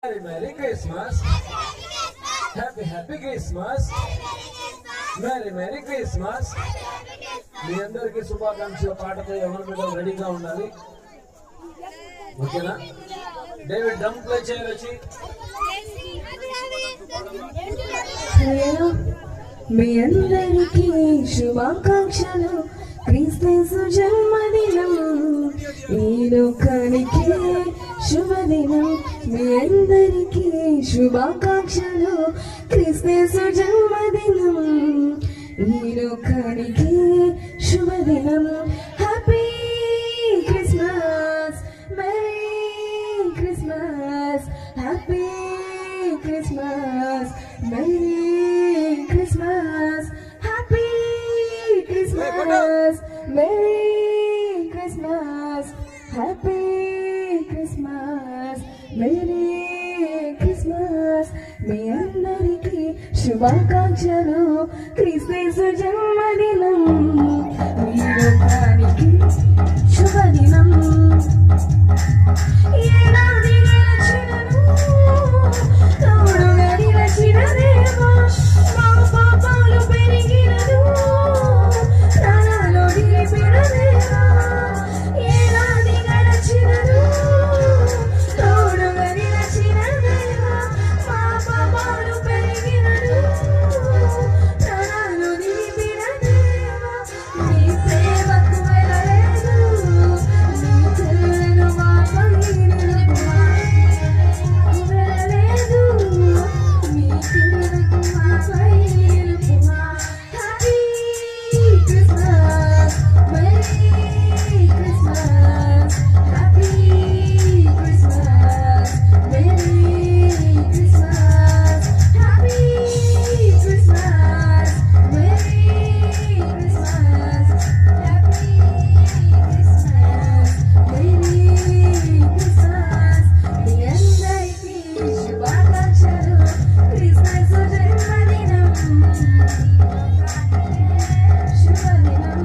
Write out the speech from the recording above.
Merry Christmas. Happy Christmas. Merry Christmas. మీ అందరికీ శుభాకాంక్షల పాటతో ఎవరి మీద రెడీగా ఉండాలి. ఓకేనా? డేవిడ్ డ్రమ్ ప్లే చేయొచ్చు. మీ అందరికీ శుభాకాంక్షలు. క్రీస్తు జన్మదినం ఈ లోకానికి శుభదినం. మీ అందరికీ శుభాకాంక్షలు. క్రీస్తు జన్మదినం ఈ లోకానికి శుభదినం. Happy Christmas, merry Christmas, happy Christmas, merry Christmas, happy Christmas, merry Christmas, happy Christmas, merry Christmas. మీ అందరికీ శుభాకాంక్షలు. క్రీస్తు జన్మదినం ఈ లోకానికి శుభదినం. ఏడాది గడిచినను తోడుగా నిలచిన దేవా, మా పాపాలు పెరిగినను ప్రాణాలు నిలిపిన దేవా. ఏడాది గడిచినను తోడుగా నిలచిన దేవా, మా పాపాలు పెరిగినను ప్రాణాలు నిలిపిన దేవా. నీ ప్రేమకు వెలలేదు, నీ చెల్లెను మాపై నిలుపుమా. వెలలేదు, నీ చెల్లెను మాపై నిలుపుమా. Happy Christmas, merry Christmas, happy Christmas, merry Christmas, happy Christmas, merry Christmas, happy Christmas, merry Christmas. మీ అందరికీ శుభాకాంక్షలు. క్రిస్మస్ జన్మదినం శుభదినం.